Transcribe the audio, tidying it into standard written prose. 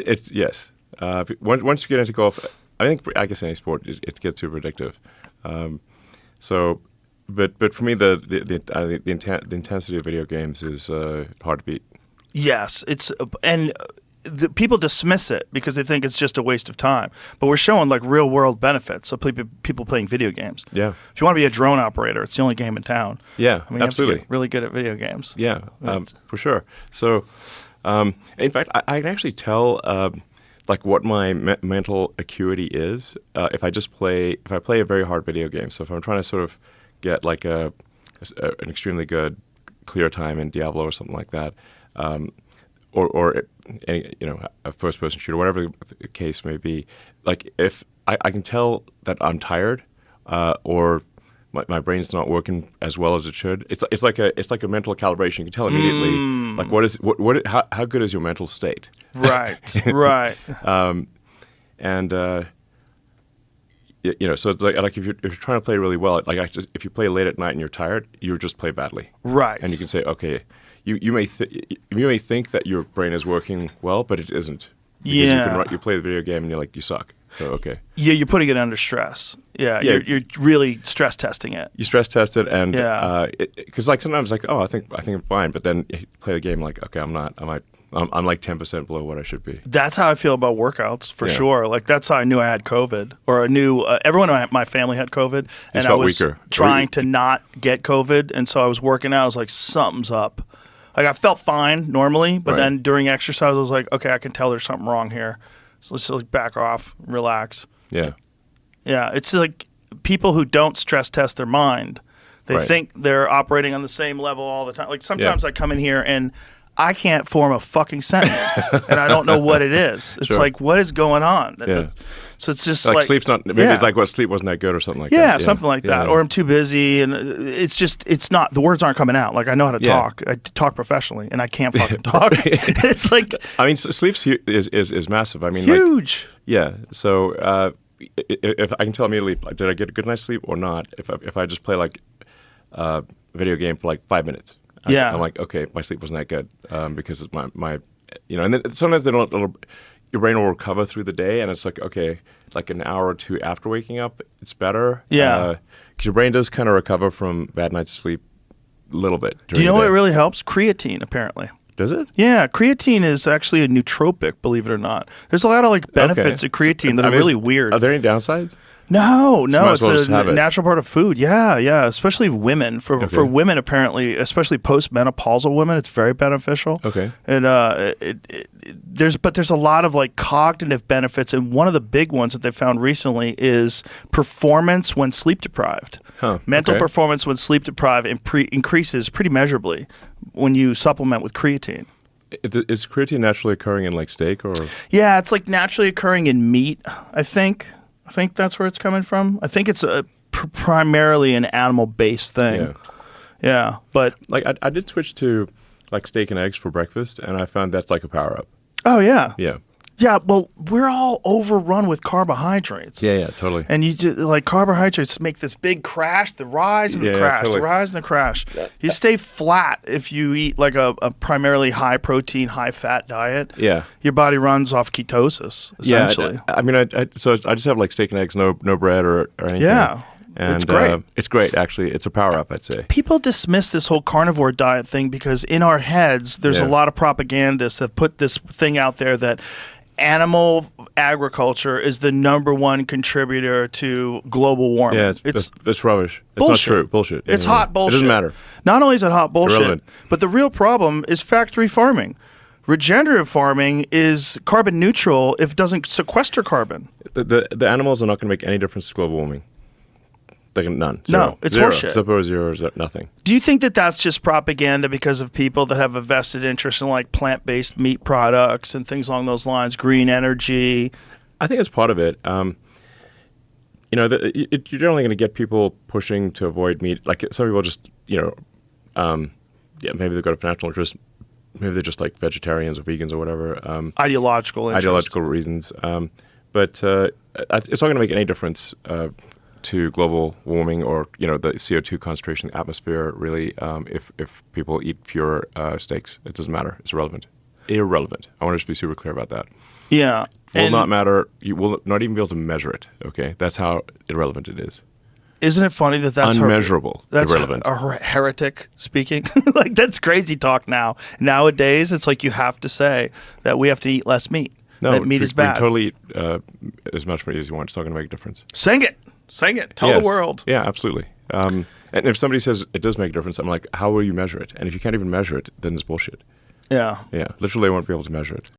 It's yes. Once you get into golf, I guess any sport it gets too addictive. But for me the intensity of video games is hard to beat. Yes, people dismiss it because they think it's just a waste of time. But we're showing like real world benefits of people playing video games. Yeah. If you want to be a drone operator, it's the only game in town. Yeah, I mean, absolutely. You have to get really good at video games. Yeah, for sure. So, in fact, I can actually tell like what my mental acuity is if I play a very hard video game. So if I'm trying to sort of get like an extremely good clear time in Diablo or something like that. Or a first-person shooter, whatever the case may be. Like if I can tell that I'm tired, or my brain's not working as well as it should. It's like a mental calibration. You can tell immediately, like how good is your mental state? Right, right. So it's like if you're trying to play really well, like if you play late at night and you're tired, you just play badly. Right. And you can say, okay. You may think that your brain is working well, but it isn't. Because you play the video game and you're like, you suck. So okay. Yeah, you're putting it under stress. Yeah. You're really stress testing it. You stress test it, and because like sometimes like I think I'm fine, but then you play the game like okay I'm not. I'm like 10% below what I should be. That's how I feel about workouts for sure. Like that's how I knew I had COVID, or I knew everyone in my family had COVID, and I was trying to not get COVID, and so I was working out. I was like something's up. Like I felt fine normally, but then during exercise, I was like, okay, I can tell there's something wrong here. So let's just like back off, relax. Yeah. Yeah. It's like people who don't stress test their mind, they think they're operating on the same level all the time. Like sometimes I come in here and I can't form a fucking sentence and I don't know what it is. It's like, what is going on? So it's just like sleep's not, maybe it's like what sleep wasn't that good or something like that. Yeah, something like that. Or I'm too busy and it's not, the words aren't coming out. Like I know how to talk. I talk professionally and I can't fucking talk. It's like. I mean, sleep is massive. I mean, huge. So if I can tell immediately, did I get a good night's sleep or not? If I just play like a video game for like 5 minutes. I'm like, okay, my sleep wasn't that good because it's my and then sometimes your brain will recover through the day, and it's like, okay, like an hour or two after waking up, it's better. Yeah. Because your brain does kind of recover from bad nights of sleep a little bit. Do you know what really helps? Creatine, apparently. Does it? Yeah, creatine is actually a nootropic, believe it or not. There's a lot of like benefits of creatine that are really weird. Are there any downsides? No, it's a natural part of food. Yeah, especially women. For women, apparently, especially postmenopausal women, it's very beneficial. Okay. And there's a lot of like cognitive benefits, and one of the big ones that they found recently is performance when sleep deprived. Mental performance when sleep deprived increases pretty measurably when you supplement with creatine. Is creatine naturally occurring in like steak or? Yeah, it's like naturally occurring in meat, I think. I think that's where it's coming from. I think it's primarily an animal-based thing. Yeah, but like I did switch to like steak and eggs for breakfast, and I found that's like a power-up. Oh yeah. Yeah. Yeah, well, we're all overrun with carbohydrates. Yeah, totally. And you just, like carbohydrates make this big crash, the rise and the crash, totally. The rise and the crash. You stay flat if you eat like a primarily high protein, high fat diet. Yeah. Your body runs off ketosis, essentially. Yeah, I mean, I just have like steak and eggs, no bread or anything. Yeah. And it's great. It's great, actually. It's a power-up, I'd say. People dismiss this whole carnivore diet thing because in our heads, there's a lot of propagandists that put this thing out there that animal agriculture is the #1 contributor to global warming. Yeah, it's rubbish. It's bullshit. Not true. Bullshit. It's hot bullshit. It doesn't matter. Not only is it hot bullshit, Irrelevant. but the real problem is factory farming. Regenerative farming is carbon neutral if it doesn't sequester carbon. The animals are not going to make any difference to global warming. None. Zero. No, it's zero. horseshit. Suppose zero is nothing. Do you think that that's just propaganda because of people that have a vested interest in like plant-based meat products and things along those lines, green energy? I think it's part of it. You're generally going to get people pushing to avoid meat. Like some people just, maybe they've got a financial interest. Maybe they're just like vegetarians or vegans or whatever. Ideological interest. Ideological reasons. But it's not going to make any difference to global warming or the CO2 concentration in the atmosphere really if people eat fewer steaks. It doesn't matter. It's irrelevant. I want to just be super clear about that. Yeah. Will not matter. You will not even be able to measure it. Okay, that's how irrelevant it is. Isn't it funny that that's unmeasurable, that's irrelevant? A heretic speaking. Like, that's crazy talk now. Nowadays, it's like you have to say that we have to eat less meat. No, that meat is bad. We can totally eat as much meat as you want. It's not going to make a difference. Sing it. Tell the world. Yeah, absolutely. And if somebody says it does make a difference, I'm like, how will you measure it? And if you can't even measure it, then it's bullshit. Yeah. Yeah, literally, I won't be able to measure it.